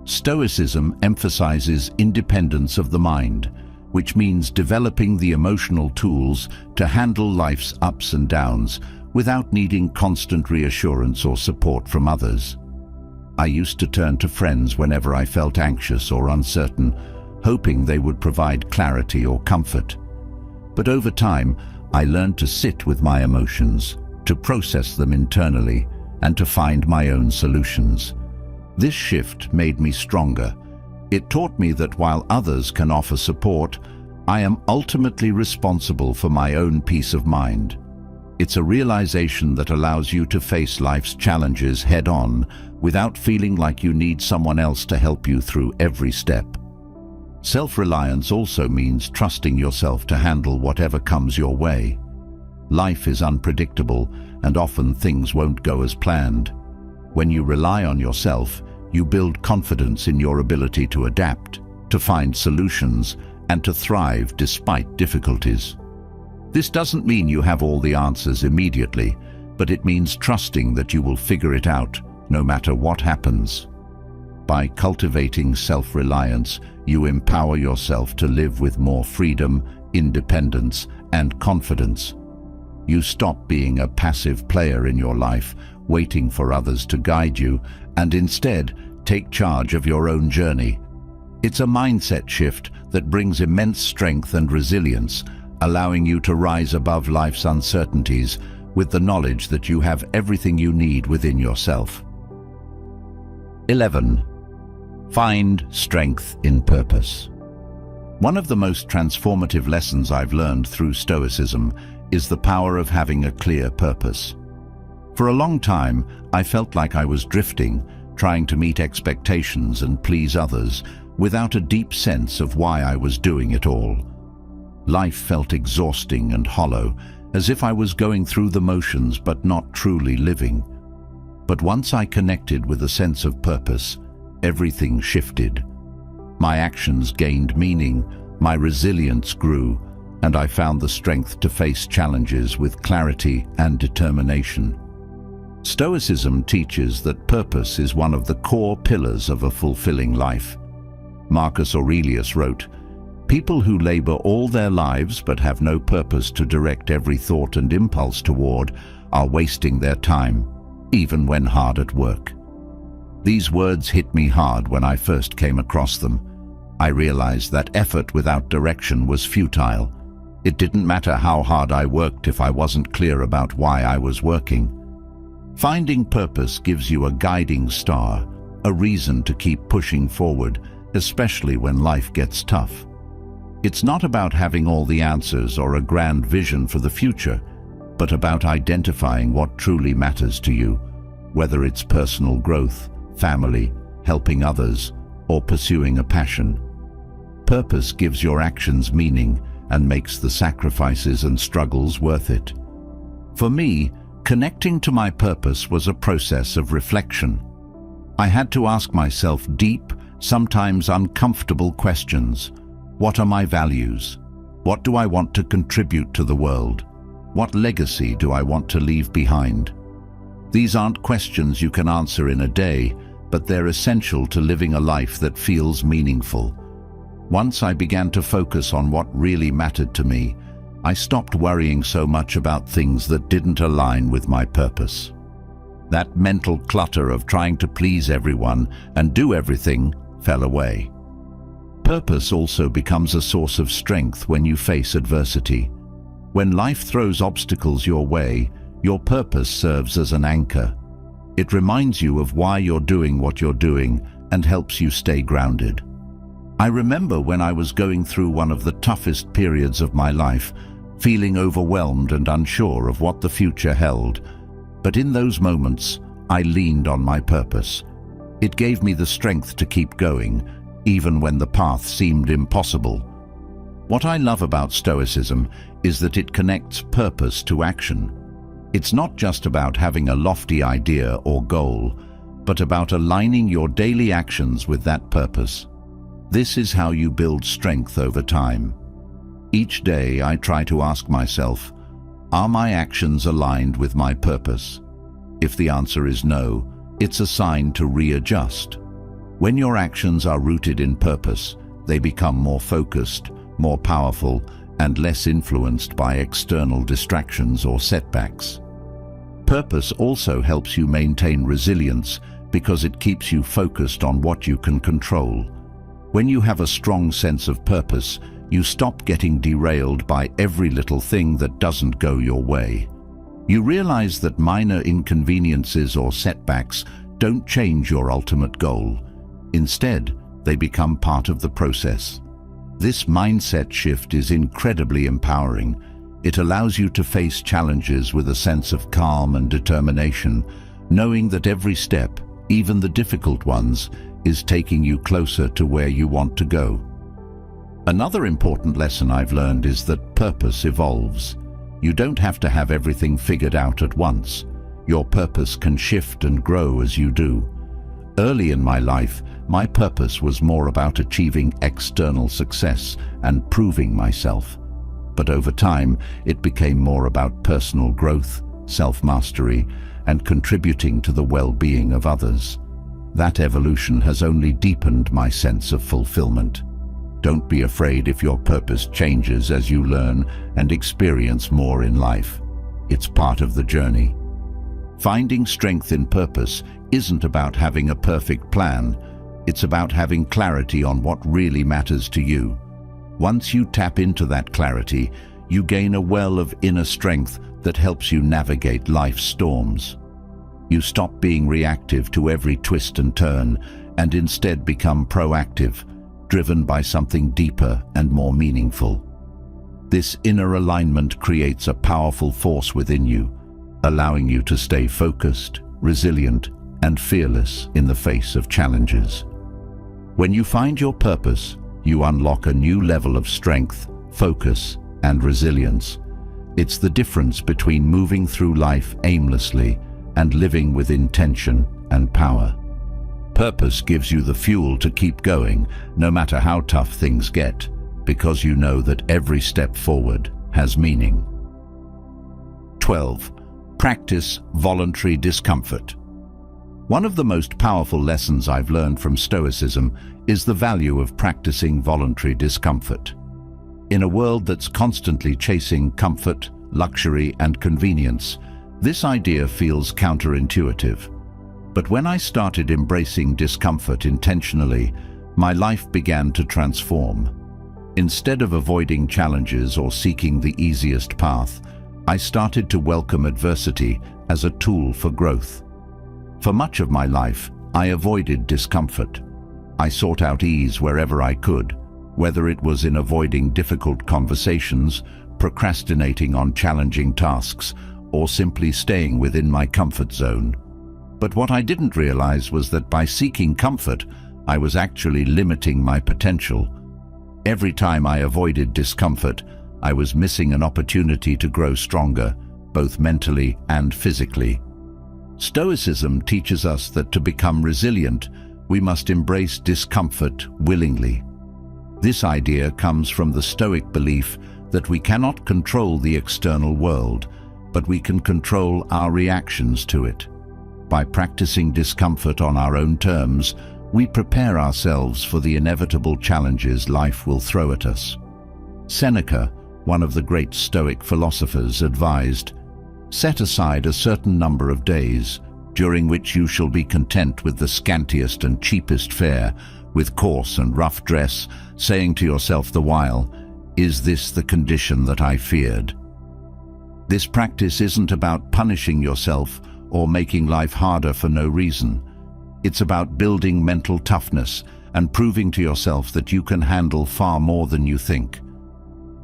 Stoicism emphasizes independence of the mind, which means developing the emotional tools to handle life's ups and downs without needing constant reassurance or support from others. I used to turn to friends whenever I felt anxious or uncertain, hoping they would provide clarity or comfort. But over time, I learned to sit with my emotions, to process them internally, and to find my own solutions. This shift made me stronger. It taught me that while others can offer support, I am ultimately responsible for my own peace of mind. It's a realization that allows you to face life's challenges head-on without feeling like you need someone else to help you through every step. Self-reliance also means trusting yourself to handle whatever comes your way. Life is unpredictable, and often things won't go as planned. When you rely on yourself, you build confidence in your ability to adapt, to find solutions, and to thrive despite difficulties. This doesn't mean you have all the answers immediately, but it means trusting that you will figure it out no matter what happens. By cultivating self-reliance, you empower yourself to live with more freedom, independence, and confidence. You stop being a passive player in your life, waiting for others to guide you, and instead take charge of your own journey. It's a mindset shift that brings immense strength and resilience, allowing you to rise above life's uncertainties with the knowledge that you have everything you need within yourself. 11. Find strength in purpose. One of the most transformative lessons I've learned through Stoicism is the power of having a clear purpose. For a long time, I felt like I was drifting, trying to meet expectations and please others, without a deep sense of why I was doing it all. Life felt exhausting and hollow, as if I was going through the motions but not truly living. But once I connected with a sense of purpose, everything shifted. My actions gained meaning, my resilience grew, and I found the strength to face challenges with clarity and determination. Stoicism teaches that purpose is one of the core pillars of a fulfilling life. Marcus Aurelius wrote, "People who labor all their lives but have no purpose to direct every thought and impulse toward are wasting their time, even when hard at work." These words hit me hard when I first came across them. I realized that effort without direction was futile. It didn't matter how hard I worked if I wasn't clear about why I was working. Finding purpose gives you a guiding star, a reason to keep pushing forward, especially when life gets tough. It's not about having all the answers or a grand vision for the future, but about identifying what truly matters to you, whether it's personal growth, family, helping others, or pursuing a passion. Purpose gives your actions meaning and makes the sacrifices and struggles worth it. For me, connecting to my purpose was a process of reflection. I had to ask myself deep, sometimes uncomfortable questions. What are my values? What do I want to contribute to the world? What legacy do I want to leave behind? These aren't questions you can answer in a day, but they're essential to living a life that feels meaningful. Once I began to focus on what really mattered to me, I stopped worrying so much about things that didn't align with my purpose. That mental clutter of trying to please everyone and do everything fell away. Purpose also becomes a source of strength when you face adversity. When life throws obstacles your way, your purpose serves as an anchor. It reminds you of why you're doing what you're doing and helps you stay grounded. I remember when I was going through one of the toughest periods of my life, feeling overwhelmed and unsure of what the future held. But in those moments, I leaned on my purpose. It gave me the strength to keep going, even when the path seemed impossible. What I love about Stoicism is that it connects purpose to action. It's not just about having a lofty idea or goal, but about aligning your daily actions with that purpose. This is how you build strength over time. Each day I try to ask myself, are my actions aligned with my purpose? If the answer is no, it's a sign to readjust. When your actions are rooted in purpose, they become more focused, more powerful, and less influenced by external distractions or setbacks. Purpose also helps you maintain resilience because it keeps you focused on what you can control. When you have a strong sense of purpose, you stop getting derailed by every little thing that doesn't go your way. You realize that minor inconveniences or setbacks don't change your ultimate goal. Instead, they become part of the process. This mindset shift is incredibly empowering. It allows you to face challenges with a sense of calm and determination, knowing that every step, even the difficult ones, is taking you closer to where you want to go. Another important lesson I've learned is that purpose evolves. You don't have to have everything figured out at once. Your purpose can shift and grow as you do. Early in my life, my purpose was more about achieving external success and proving myself. But over time, it became more about personal growth, self-mastery, and contributing to the well-being of others. That evolution has only deepened my sense of fulfillment. Don't be afraid if your purpose changes as you learn and experience more in life. It's part of the journey. Finding strength in purpose isn't about having a perfect plan. It's about having clarity on what really matters to you. Once you tap into that clarity, you gain a well of inner strength that helps you navigate life's storms. You stop being reactive to every twist and turn and instead become proactive, driven by something deeper and more meaningful. This inner alignment creates a powerful force within you, allowing you to stay focused, resilient, and fearless in the face of challenges. When you find your purpose, you unlock a new level of strength, focus, and resilience. It's the difference between moving through life aimlessly and living with intention and power. Purpose gives you the fuel to keep going, no matter how tough things get, because you know that every step forward has meaning. 12. Practice voluntary discomfort. One of the most powerful lessons I've learned from Stoicism is the value of practicing voluntary discomfort. In a world that's constantly chasing comfort, luxury, and convenience, this idea feels counterintuitive. But when I started embracing discomfort intentionally, my life began to transform. Instead of avoiding challenges or seeking the easiest path, I started to welcome adversity as a tool for growth. For much of my life, I avoided discomfort. I sought out ease wherever I could, whether it was in avoiding difficult conversations, procrastinating on challenging tasks, or simply staying within my comfort zone. But what I didn't realize was that by seeking comfort, I was actually limiting my potential. Every time I avoided discomfort, I was missing an opportunity to grow stronger, both mentally and physically. Stoicism teaches us that to become resilient, we must embrace discomfort willingly. This idea comes from the Stoic belief that we cannot control the external world, but we can control our reactions to it. By practicing discomfort on our own terms, we prepare ourselves for the inevitable challenges life will throw at us. Seneca, one of the great Stoic philosophers, advised, "Set aside a certain number of days, during which you shall be content with the scantiest and cheapest fare, with coarse and rough dress, saying to yourself the while, 'Is this the condition that I feared?'" This practice isn't about punishing yourself or making life harder for no reason. It's about building mental toughness and proving to yourself that you can handle far more than you think.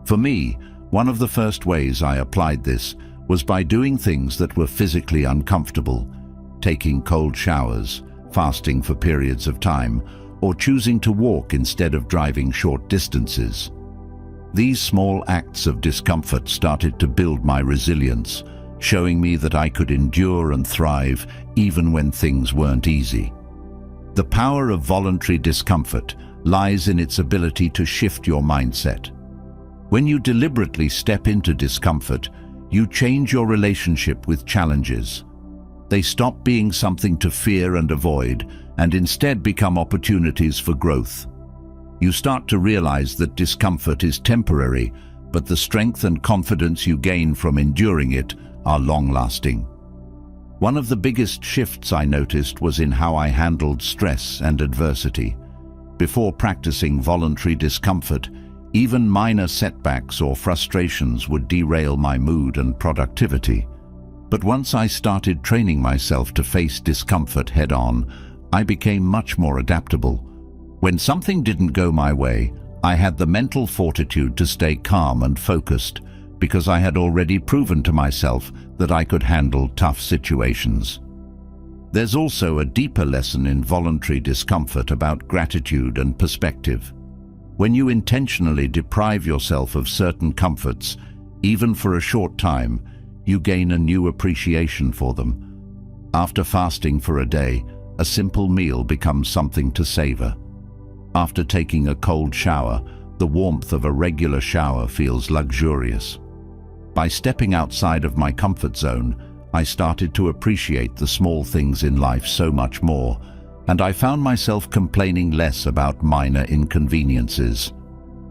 For me, one of the first ways I applied this was by doing things that were physically uncomfortable, taking cold showers, fasting for periods of time, or choosing to walk instead of driving short distances. These small acts of discomfort started to build my resilience, showing me that I could endure and thrive even when things weren't easy. The power of voluntary discomfort lies in its ability to shift your mindset. When you deliberately step into discomfort, you change your relationship with challenges. They stop being something to fear and avoid, and instead become opportunities for growth. You start to realize that discomfort is temporary, but the strength and confidence you gain from enduring it are long-lasting. One of the biggest shifts I noticed was in how I handled stress and adversity. Before practicing voluntary discomfort, even minor setbacks or frustrations would derail my mood and productivity. But once I started training myself to face discomfort head-on, I became much more adaptable. When something didn't go my way, I had the mental fortitude to stay calm and focused, because I had already proven to myself that I could handle tough situations. There's also a deeper lesson in voluntary discomfort about gratitude and perspective. When you intentionally deprive yourself of certain comforts, even for a short time, you gain a new appreciation for them. After fasting for a day, a simple meal becomes something to savor. After taking a cold shower, the warmth of a regular shower feels luxurious. By stepping outside of my comfort zone, I started to appreciate the small things in life so much more, and I found myself complaining less about minor inconveniences.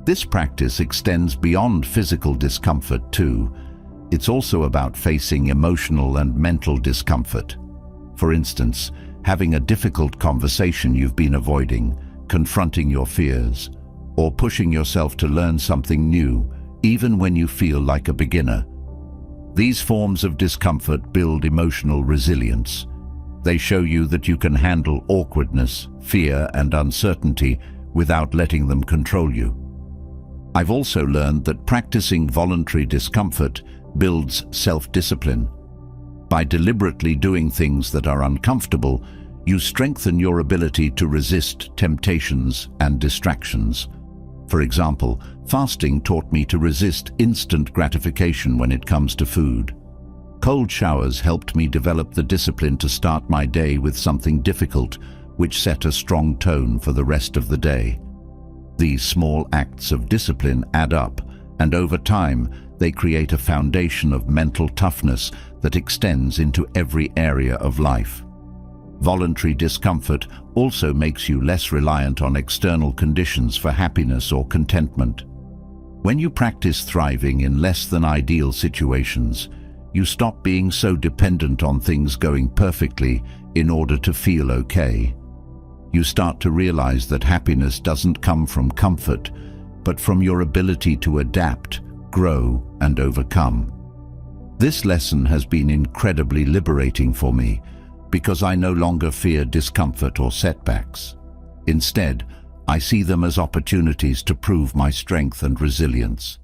This practice extends beyond physical discomfort too. It's also about facing emotional and mental discomfort. For instance, having a difficult conversation you've been avoiding, confronting your fears, or pushing yourself to learn something new, even when you feel like a beginner. These forms of discomfort build emotional resilience. They show you that you can handle awkwardness, fear, and uncertainty without letting them control you. I've also learned that practicing voluntary discomfort builds self-discipline. By deliberately doing things that are uncomfortable, you strengthen your ability to resist temptations and distractions. For example, fasting taught me to resist instant gratification when it comes to food. Cold showers helped me develop the discipline to start my day with something difficult, which set a strong tone for the rest of the day. These small acts of discipline add up, and over time, they create a foundation of mental toughness that extends into every area of life. Voluntary discomfort also makes you less reliant on external conditions for happiness or contentment. When you practice thriving in less than ideal situations, you stop being so dependent on things going perfectly in order to feel okay. You start to realize that happiness doesn't come from comfort, but from your ability to adapt, grow, and overcome. This lesson has been incredibly liberating for me because I no longer fear discomfort or setbacks. Instead, I see them as opportunities to prove my strength and resilience.